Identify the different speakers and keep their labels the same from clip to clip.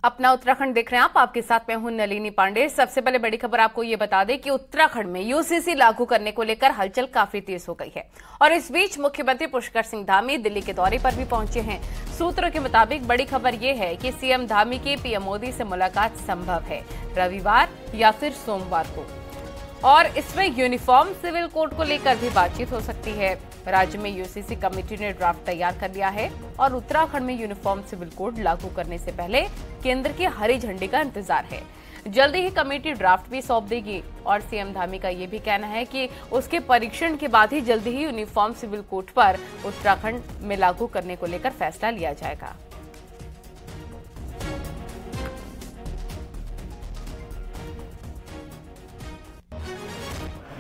Speaker 1: अपना उत्तराखंड देख रहे हैं आप। आपके साथ मैं हूं नलिनी पांडे। सबसे पहले बड़ी खबर आपको ये बता दें कि उत्तराखंड में यूसीसी लागू करने को लेकर हलचल काफी तेज हो गई है और इस बीच मुख्यमंत्री पुष्कर सिंह धामी दिल्ली के दौरे पर भी पहुंचे हैं। सूत्रों के मुताबिक बड़ी खबर ये है कि सीएम धामी की पीएम मोदी से मुलाकात संभव है रविवार या फिर सोमवार को, और इसमें यूनिफॉर्म सिविल कोड को लेकर भी बातचीत हो सकती है। राज्य में यूसीसी कमेटी ने ड्राफ्ट तैयार कर लिया है और उत्तराखंड में यूनिफॉर्म सिविल कोड लागू करने से पहले केंद्र की हरी झंडी का इंतजार है। जल्दी ही कमेटी ड्राफ्ट भी सौंप देगी और सीएम धामी का ये भी कहना है कि उसके परीक्षण के बाद ही जल्दी ही यूनिफॉर्म सिविल कोड पर उत्तराखंड में लागू करने को लेकर फैसला लिया जाएगा।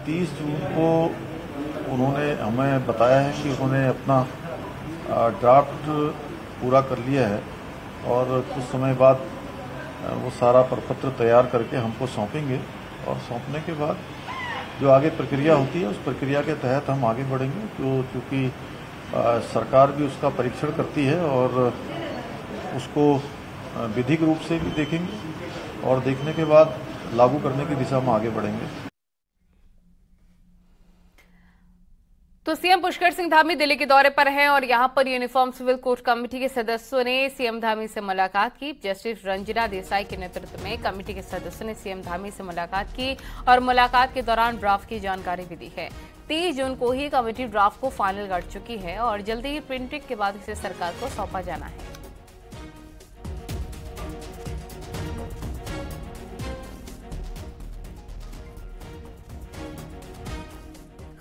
Speaker 2: 30 जून को उन्होंने हमें बताया है कि उन्होंने अपना ड्राफ्ट पूरा कर लिया है और कुछ समय बाद वो सारा प्रपत्र तैयार करके हमको सौंपेंगे और सौंपने के बाद जो आगे प्रक्रिया होती है उस प्रक्रिया के तहत हम आगे बढ़ेंगे। क्योंकि सरकार भी उसका परीक्षण करती है और उसको विधिक रूप से भी देखेंगे और देखने के बाद लागू करने की दिशा में आगे बढ़ेंगे।
Speaker 1: तो सीएम पुष्कर सिंह धामी दिल्ली के दौरे पर हैं और यहां पर यूनिफॉर्म सिविल कोड कमेटी के सदस्यों ने सीएम धामी से मुलाकात की। जस्टिस रंजना देसाई के नेतृत्व में कमेटी के सदस्यों ने सीएम धामी से मुलाकात की और मुलाकात के दौरान ड्राफ्ट की जानकारी भी दी है। 30 जून को ही कमेटी ड्राफ्ट को फाइनल कर चुकी है और जल्दी ही प्रिंटिंग के बाद इसे सरकार को सौंपा जाना है।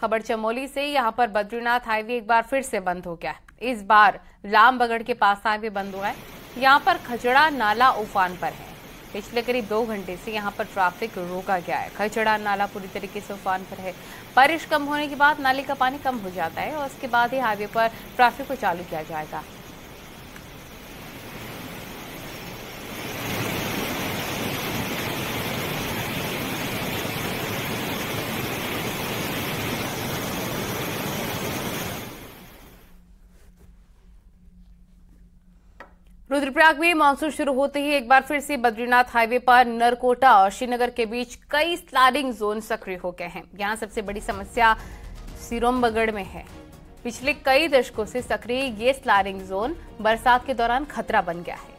Speaker 1: खबर चमोली से। यहां पर बद्रीनाथ हाईवे एक बार फिर से बंद हो गया है। इस बार लामबगड़ के पास हाईवे बंद हुआ है। यहां पर खचड़ा नाला उफान पर है। पिछले करीब 2 घंटे से यहां पर ट्रैफिक रोका गया है। खचड़ा नाला पूरी तरीके से उफान पर है। बारिश कम होने के बाद नाले का पानी कम हो जाता है और उसके बाद ही हाईवे पर ट्रैफिक को चालू किया जाएगा। रुद्रप्रयाग में मानसून शुरू होते ही एक बार फिर से बद्रीनाथ हाईवे पर नरकोटा और श्रीनगर के बीच कई स्लाइडिंग जोन सक्रिय हो गए हैं। यहां सबसे बड़ी समस्या सिरोमबगड़ में है। पिछले कई दशकों से सक्रिय ये स्लाइडिंग जोन बरसात के दौरान खतरा बन गया है।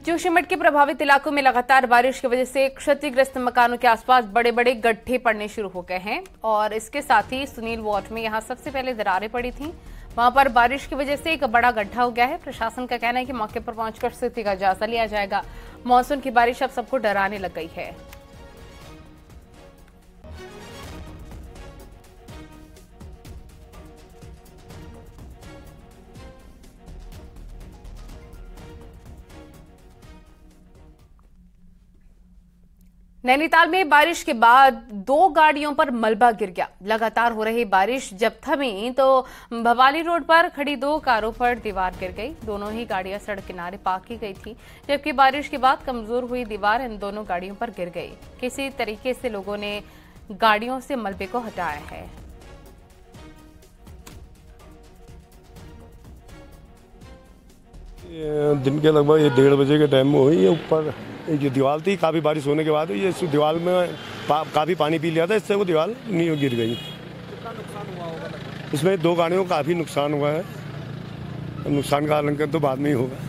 Speaker 1: जोशीमठ के प्रभावित इलाकों में लगातार बारिश की वजह से क्षतिग्रस्त मकानों के आसपास बड़े बड़े गड्ढे पड़ने शुरू हो गए हैं और इसके साथ ही सुनील वार्ड में यहां सबसे पहले दरारें पड़ी थीं। वहां पर बारिश की वजह से एक बड़ा गड्ढा हो गया है। प्रशासन का कहना है कि मौके पर पहुंचकर स्थिति का जायजा लिया जाएगा। मानसून की बारिश अब सबको डराने लग गई है। नैनीताल में बारिश के बाद 2 गाड़ियों पर मलबा गिर गया। लगातार हो रही बारिश जब थमी तो भवाली रोड पर खड़ी 2 कारों पर दीवार गिर गई। दोनों ही गाड़ियां सड़क किनारे पार्क की गई थी, जबकि बारिश के बाद कमजोर हुई दीवार इन दोनों गाड़ियों पर गिर गई। किसी तरीके से लोगों ने गाड़ियों से मलबे को हटाया है।
Speaker 3: दिन के लगभग 1:30 बजे के टाइम में हुई। ये ऊपर जो दीवार थी, काफ़ी बारिश होने के बाद ये दीवार में काफ़ी पानी पी लिया था, इससे वो दीवार नहीं गिर गई। कितना नुकसान हुआ होगा? इसमें 2 गाड़ियों को काफ़ी नुकसान हुआ है। नुकसान का आकलन तो बाद में ही होगा।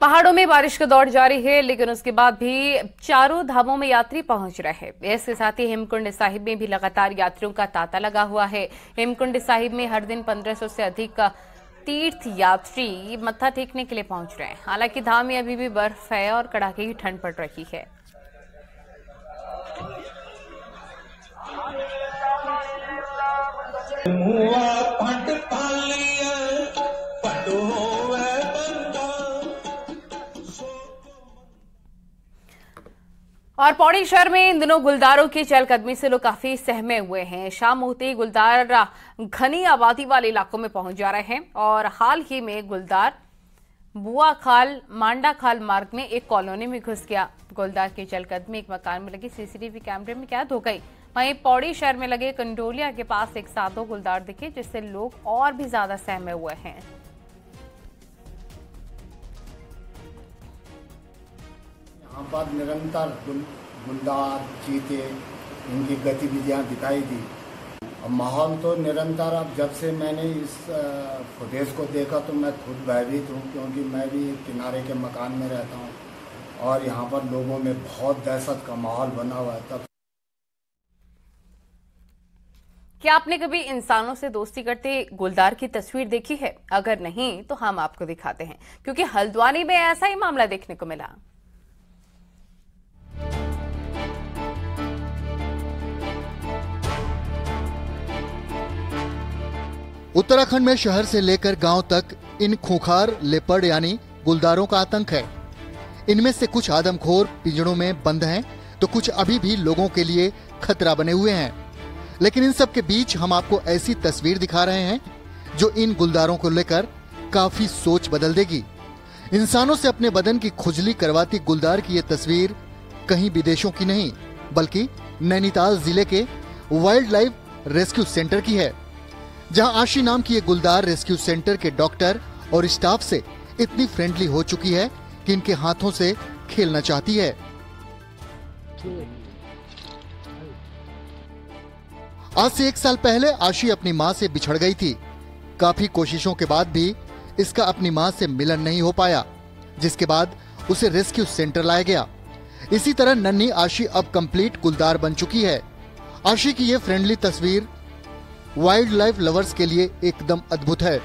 Speaker 1: पहाड़ों में बारिश का दौर जारी है, लेकिन उसके बाद भी चारों धामों में यात्री पहुंच रहे हैं। इसके साथ ही हेमकुंड साहिब में भी लगातार यात्रियों का तांता लगा हुआ है। हेमकुंड साहिब में हर दिन 1500 से अधिक तीर्थ यात्री मत्था टेकने के लिए पहुंच रहे हैं। हालांकि धाम में अभी भी बर्फ है और कड़ाके की ठंड पड़ रही है। और पौड़ी शहर में इन दिनों गुलदारों की चहलकदमी से लोग काफी सहमे हुए हैं। शाम होते ही गुलदार घनी आबादी वाले इलाकों में पहुंच जा रहे हैं और हाल ही में गुलदार बुआ खाल मांडा खाल मार्ग में एक कॉलोनी में घुस गया। गुलदार की चलकदमी एक मकान में लगी सीसीटीवी कैमरे में कैद हो गई। वहीं पौड़ी शहर में लगे कंडोलिया के पास एक साथ 2 गुलदार दिखे, जिससे लोग और भी ज्यादा सहमे हुए हैं।
Speaker 4: यहाँ पर निरंतर गुलदार, चीते, इनकी गतिविधियाँ दिखाई दी। और माहौल तो निरंतर, अब जब से मैंने इस फुटेज को देखा तो मैं खुद भयभीत हूँ, क्योंकि मैं भी किनारे के मकान में रहता हूँ और यहाँ पर लोगों में बहुत दहशत का माहौल बना हुआ है। तब
Speaker 1: क्या आपने कभी इंसानों से दोस्ती करते गुलदार की तस्वीर देखी है? अगर नहीं तो हम आपको दिखाते हैं, क्योंकि हल्द्वानी में ऐसा ही मामला देखने को मिला।
Speaker 5: उत्तराखंड में शहर से लेकर गांव तक इन खूंखार लेपर्ड यानी गुलदारों का आतंक है। इनमें से कुछ आदमखोर पिंजड़ों में बंद हैं, तो कुछ अभी भी लोगों के लिए खतरा बने हुए हैं। लेकिन इन सब के बीच हम आपको ऐसी तस्वीर दिखा रहे हैं जो इन गुलदारों को लेकर काफी सोच बदल देगी। इंसानों से अपने बदन की खुजली करवाती गुलदार की ये तस्वीर कहीं विदेशों की नहीं, बल्कि नैनीताल जिले के वाइल्ड लाइफ रेस्क्यू सेंटर की है, जहां आशी नाम की ये गुलदार रेस्क्यू सेंटर के डॉक्टर और स्टाफ से इतनी फ्रेंडली हो चुकी है कि इनके हाथों से खेलना चाहती है। आज से 1 साल पहले आशी अपनी मां से बिछड़ गई थी। काफी कोशिशों के बाद भी इसका अपनी मां से मिलन नहीं हो पाया, जिसके बाद उसे रेस्क्यू सेंटर लाया गया। इसी तरह नन्ही आशी अब कंप्लीट गुलदार बन चुकी है। आशी की ये फ्रेंडली तस्वीर वाइल्ड लाइफ लवर्स के लिए एकदम अद्भुत है।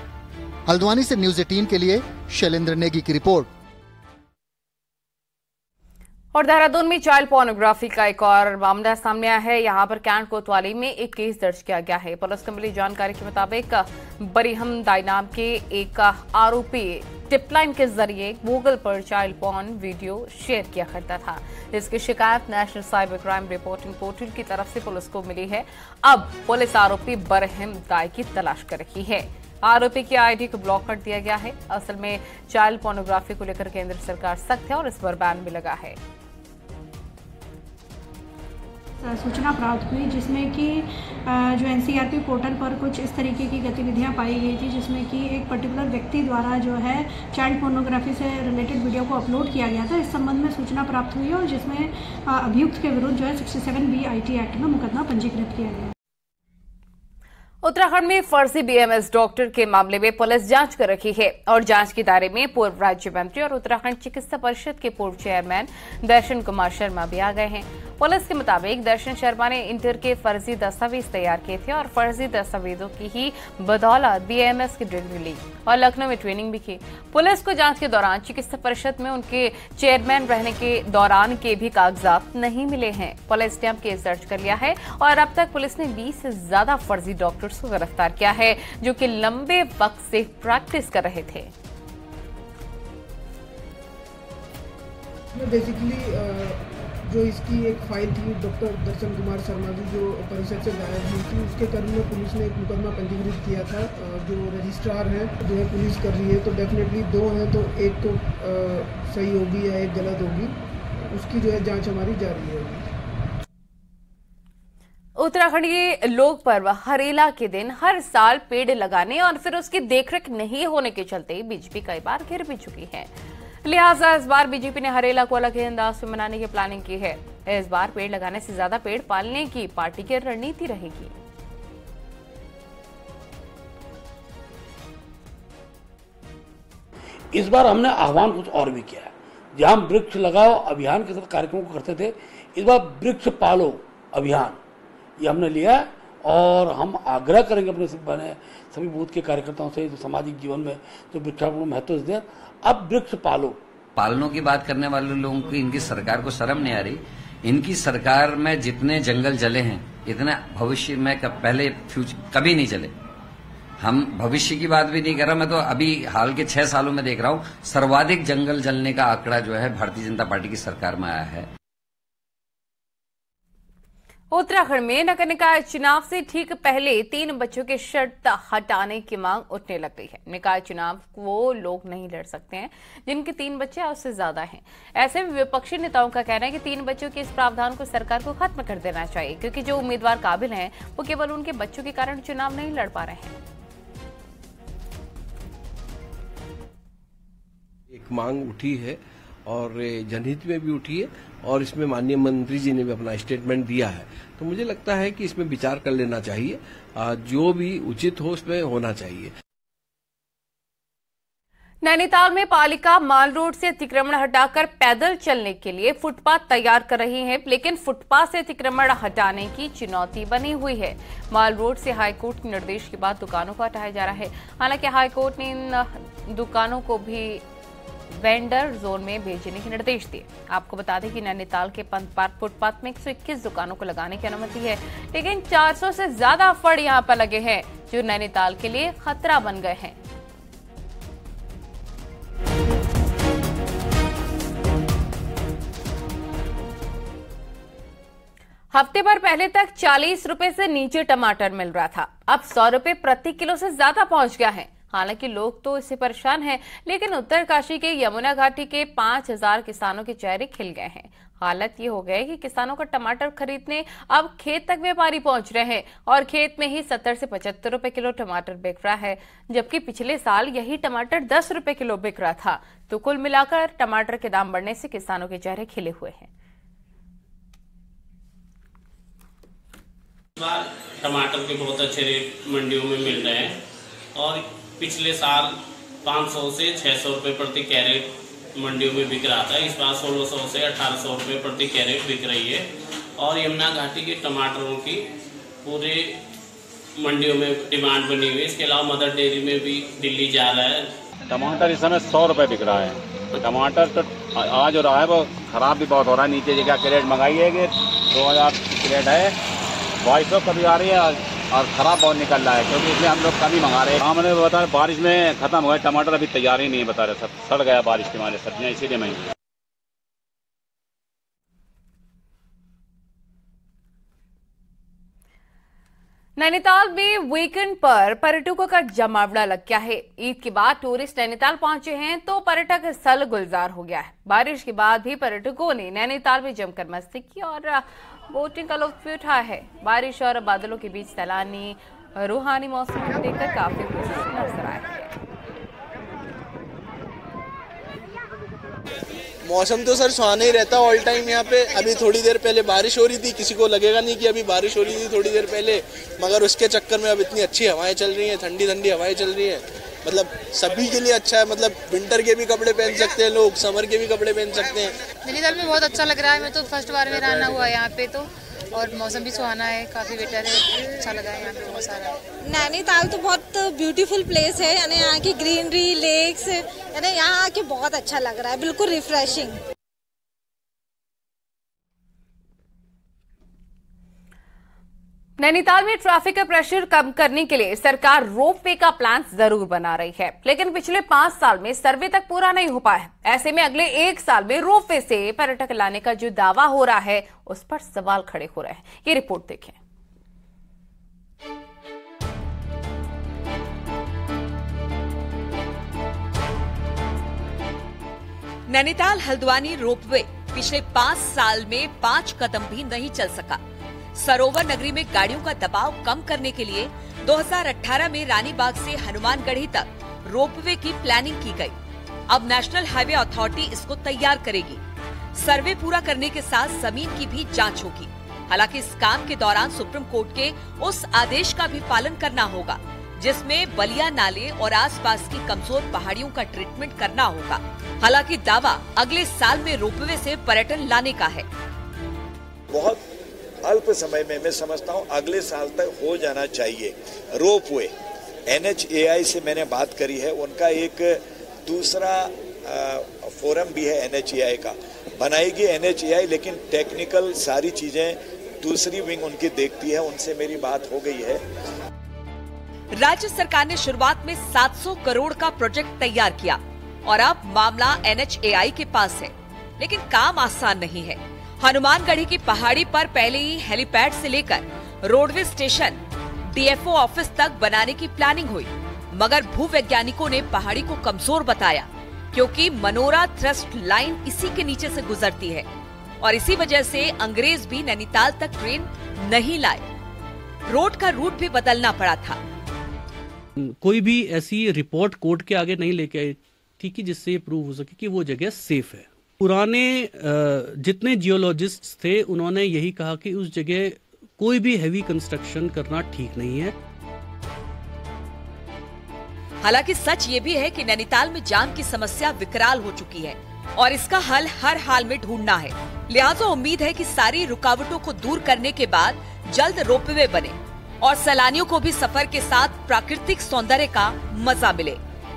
Speaker 5: हल्द्वानी से न्यूज़ 18 के लिए शैलेंद्र नेगी की रिपोर्ट।
Speaker 1: और देहरादून में चाइल्ड पोर्नोग्राफी का एक और मामला सामने आया है। यहां पर कैंट कोतवाली में एक केस दर्ज किया गया है। पुलिस को मिली जानकारी के मुताबिक बरीहम दाई नाम के एक आरोपी टिपलाइन के जरिए गूगल पर चाइल्ड पॉर्न वीडियो शेयर किया करता था। इसकी शिकायत national cyber crime reporting portal की तरफ से पुलिस को मिली है। अब पुलिस आरोपी बरीहम दाई की तलाश कर रही है। आरोपी की आईडी को ब्लॉक कर दिया गया है। असल में चाइल्ड पोर्नोग्राफी को लेकर केंद्र सरकार सख्त है और इस पर बैन भी लगा है।
Speaker 6: सूचना प्राप्त हुई जिसमें कि जो एनसीआरपी पोर्टल पर कुछ इस तरीके की गतिविधियां पाई गई थी, जिसमें कि एक पर्टिकुलर व्यक्ति द्वारा जो है चाइल्ड पोर्नोग्राफी से रिलेटेड वीडियो को अपलोड किया गया था। इस संबंध में सूचना प्राप्त हुई और जिसमें अभियुक्त के विरुद्ध जो है 67B IT एक्ट में मुकदमा पंजीकृत किया गया।
Speaker 1: उत्तराखंड में फर्जी बीएमएस डॉक्टर के मामले में पुलिस जांच कर रही है और जांच के दायरे में पूर्व राज्य मंत्री और उत्तराखंड चिकित्सा परिषद के पूर्व चेयरमैन दर्शन कुमार शर्मा भी आ गए हैं। पुलिस के मुताबिक दर्शन शर्मा ने इंटर के फर्जी दस्तावेज तैयार किए थे और फर्जी दस्तावेजों की ही बदौलत बीएमएस की डिग्री ली और लखनऊ में ट्रेनिंग भी की। पुलिस को जांच के दौरान चिकित्सा परिषद में उनके चेयरमैन रहने के दौरान के भी कागजात नहीं मिले हैं। पुलिस ने अब केस दर्ज कर लिया है और अब तक पुलिस ने 20 से ज्यादा फर्जी डॉक्टर्स को गिरफ्तार किया है, जो कि लंबे वक्त से प्रैक्टिस कर रहे थे।
Speaker 7: बेसिकली जो इसकी एक फाइल थी डॉक्टर दर्शन कुमार शर्मा जी जो परिषद से गायब हुई थी, उसके क्रम में पुलिस ने एक मुकदमा पंजीकृत किया था। जो रजिस्ट्रार हैं जो है पुलिस कर रही है, तो डेफिनेटली 2 हैं तो एक तो सही होगी या एक गलत होगी, उसकी जो है जांच हमारी जारी है।
Speaker 1: उत्तराखंड के लोक पर्व हरेला के दिन हर साल पेड़ लगाने और फिर उसकी देखरेख नहीं होने के चलते बीजेपी कई बार घिर भी चुकी है। लिहाजा इस बार बीजेपी ने हरेला को अलग ही अंदाज में मनाने की प्लानिंग की है। इस बार पेड़ लगाने से ज्यादा पेड़ पालने की पार्टी की रणनीति रहेगी।
Speaker 8: इस बार हमने आह्वान कुछ और भी किया है। जहां हम वृक्ष लगाओ अभियान के साथ कार्यक्रमों को करते थे, इस बार वृक्ष पालो अभियान ये हमने लिया है और हम आग्रह करेंगे अपने सभी बूथ के कार्यकर्ताओं से जो सामाजिक जीवन में जो वृक्षारोपण को महत्व देते हैं, अब वृक्ष पालनों
Speaker 9: की बात करने वाले लोगों की इनकी सरकार को शर्म नहीं आ रही। इनकी सरकार में जितने जंगल जले हैं इतने भविष्य में पहले कभी नहीं चले। हम भविष्य की बात भी नहीं कर रहा, मैं तो अभी हाल के 6 सालों में देख रहा हूं सर्वाधिक जंगल जलने का आंकड़ा जो है भारतीय जनता पार्टी की सरकार में आया है।
Speaker 1: उत्तराखंड में नगर निकाय चुनाव से ठीक पहले 3 बच्चों की शर्त हटाने की मांग उठने लग गई है। निकाय चुनाव वो लोग नहीं लड़ सकते हैं जिनके 3 बच्चे या उससे ज्यादा हैं। ऐसे में विपक्षी नेताओं का कहना है कि 3 बच्चों के इस प्रावधान को सरकार को खत्म कर देना चाहिए, क्योंकि जो उम्मीदवार काबिल हैं वो केवल उनके बच्चों के कारण चुनाव नहीं लड़ पा रहे हैं।
Speaker 10: एक मांग उठी है और जनहित में भी उठी है और इसमें माननीय मंत्री जी ने भी अपना स्टेटमेंट दिया है, तो मुझे लगता है कि इसमें विचार कर लेना चाहिए, जो भी उचित हो उसमें होना चाहिए।
Speaker 1: नैनीताल में पालिका माल रोड से अतिक्रमण हटाकर पैदल चलने के लिए फुटपाथ तैयार कर रही है, लेकिन फुटपाथ से अतिक्रमण हटाने की चुनौती बनी हुई है। माल रोड से हाईकोर्ट के निर्देश के बाद दुकानों को हटाया जा रहा है। हालांकि हाईकोर्ट ने इन दुकानों को भी वेंडर जोन में भेजने के निर्देश दिए। आपको बता दें कि नैनीताल के पंत पार्क फुटपाथ में 121 दुकानों को लगाने की अनुमति है, लेकिन 400 से ज्यादा फड़ यहां पर लगे हैं जो नैनीताल के लिए खतरा बन गए हैं। हफ्ते भर पहले तक 40 रुपए से नीचे टमाटर मिल रहा था, अब 100 रुपए प्रति किलो से ज्यादा पहुंच गया है। हालांकि लोग तो इससे परेशान हैं, लेकिन उत्तरकाशी के यमुना घाटी के 5000 किसानों के चेहरे खिल गए हैं। हालत ये हो गई कि किसानों का टमाटर खरीदने अब खेत तक व्यापारी पहुंच रहे हैं और खेत में ही 70 से 75 रुपए किलो टमाटर बिक रहा है, जबकि पिछले साल यही टमाटर 10 रुपए किलो बिक रहा था। तो कुल मिलाकर टमाटर के दाम बढ़ने से किसानों के चेहरे खिले हुए हैं।
Speaker 11: टमाटर के बहुत अच्छे रेट मंडियों में मिल रहे हैं और पिछले साल 500 से 600 रुपए प्रति कैरेट मंडियों में बिक रहा था। इस बार 1600 से 1800 रुपए प्रति कैरेट बिक रही है और यमुना घाटी के टमाटरों की पूरे मंडियों में डिमांड बनी हुई है। इसके अलावा मदर डेयरी में भी दिल्ली जा रहा है।
Speaker 12: टमाटर इस समय 100 रुपए बिक रहा है। टमाटर तो आज हो रहा है वो खराब भी बहुत हो रहा है। नीचे जगह कैरेट मंगाई है कि 2000 की कैरेट है, 2200 कभी आ रही है और खराब बहुत निकल रहा है, क्योंकि इसलिए हम लोग कम ही मंगा रहे हैं। हाँ, मैंने बता बारिश में खत्म हो गया टमाटर, अभी तैयार ही नहीं है, बता रहे सब सड़ गया बारिश के मारे सब्जियां, इसीलिए महंगी।
Speaker 1: नैनीताल में वीकेंड पर पर्यटकों का जमावड़ा लग गया है। ईद के बाद टूरिस्ट नैनीताल पहुंचे हैं तो पर्यटक स्थल गुलजार हो गया है। बारिश के बाद भी पर्यटकों ने नैनीताल में जमकर मस्ती की और बोटिंग का लुत्फ उठाया है। बारिश और बादलों के बीच सैलानी रूहानी मौसम को देखकर काफी खुश नजर आए हैं।
Speaker 13: मौसम तो सर सुहाना ही रहता है ऑल टाइम यहाँ पे। अभी थोड़ी देर पहले बारिश हो रही थी, किसी को लगेगा नहीं कि अभी बारिश हो रही थी थोड़ी देर पहले, मगर उसके चक्कर में अब इतनी अच्छी हवाएं चल रही हैं, ठंडी ठंडी हवाएं चल रही हैं। मतलब सभी के लिए अच्छा है। मतलब विंटर के भी कपड़े पहन सकते हैं लोग, समर के भी कपड़े पहन सकते हैं।
Speaker 14: नैनीताल में बहुत अच्छा लग रहा है। मैं तो फर्स्ट बार मेरा आना हुआ है यहाँ पे, तो और मौसम भी सुहाना है, काफी बेटर है, अच्छा लगा है यहाँ पे बहुत सारा।
Speaker 15: नैनीताल तो बहुत ब्यूटीफुल प्लेस है, यानी यहाँ की ग्रीनरी, लेक्स, यानी यहाँ आके बहुत अच्छा लग रहा है, बिल्कुल रिफ्रेशिंग।
Speaker 1: नैनीताल में ट्रैफिक का प्रेशर कम करने के लिए सरकार रोपवे का प्लान जरूर बना रही है, लेकिन पिछले 5 साल में सर्वे तक पूरा नहीं हो पाया। ऐसे में अगले 1 साल में रोपवे से पर्यटक लाने का जो दावा हो रहा है उस पर सवाल खड़े हो रहे हैं। ये रिपोर्ट देखें।
Speaker 16: नैनीताल हल्द्वानी रोपवे पिछले 5 साल में 5 कदम भी नहीं चल सका। सरोवर नगरी में गाड़ियों का दबाव कम करने के लिए 2018 में रानीबाग से हनुमानगढ़ी तक रोपवे की प्लानिंग की गई। अब नेशनल हाईवे अथॉरिटी इसको तैयार करेगी। सर्वे पूरा करने के साथ जमीन की भी जांच होगी। हालांकि इस काम के दौरान सुप्रीम कोर्ट के उस आदेश का भी पालन करना होगा जिसमें बलिया नाले और आसपास की कमजोर पहाड़ियों का ट्रीटमेंट करना होगा। हालांकि दावा अगले साल में रोपवे से पर्यटन लाने का है।
Speaker 17: बहुत अल्प समय में मैं समझता हूँ अगले साल तक हो जाना चाहिए रोपवे। NHAI से मैंने बात करी है, उनका एक दूसरा फोरम भी है NHAI का, बनाएगी NHAI, लेकिन टेक्निकल सारी चीजें दूसरी विंग उनकी देखती है, उनसे मेरी बात हो गई है।
Speaker 16: राज्य सरकार ने शुरुआत में 700 करोड़ का प्रोजेक्ट तैयार किया और अब मामला NHAI के पास है, लेकिन काम आसान नहीं है। हनुमानगढ़ी की पहाड़ी पर पहले ही हेलीपैड से लेकर रोडवे स्टेशन, डीएफओ ऑफिस तक बनाने की प्लानिंग हुई, मगर भूवैज्ञानिकों ने पहाड़ी को कमजोर बताया क्योंकि मनोरा थ्रस्ट लाइन इसी के नीचे से गुजरती है और इसी वजह से अंग्रेज भी नैनीताल तक ट्रेन नहीं लाए। रोड का रूट भी बदलना पड़ा था।
Speaker 18: कोई भी ऐसी रिपोर्ट कोर्ट के आगे नहीं लेके आई थी कि जिससे ये प्रूव हो सके कि वो जगह सेफ है। पुराने जितने जियोलॉजिस्ट थे उन्होंने यही कहा कि उस जगह कोई भी हैवी कंस्ट्रक्शन करना ठीक नहीं है।
Speaker 16: हालांकि सच ये भी है कि नैनीताल में जाम की समस्या विकराल हो चुकी है और इसका हल हर हाल में ढूंढना है। लिहाजा उम्मीद है कि सारी रुकावटों को दूर करने के बाद जल्द रोपवे बने और सैलानियों को भी सफर के साथ प्राकृतिक सौंदर्य का मजा मिले।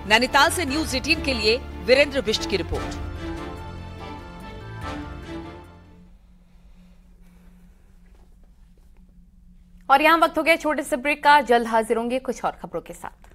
Speaker 16: नैनीताल से न्यूज़ 18 के लिए वीरेंद्र बिष्ट की रिपोर्ट।
Speaker 1: और यहाँ वक्त हो गया छोटे से ब्रेक का। जल्द हाजिर होंगे कुछ और खबरों के साथ।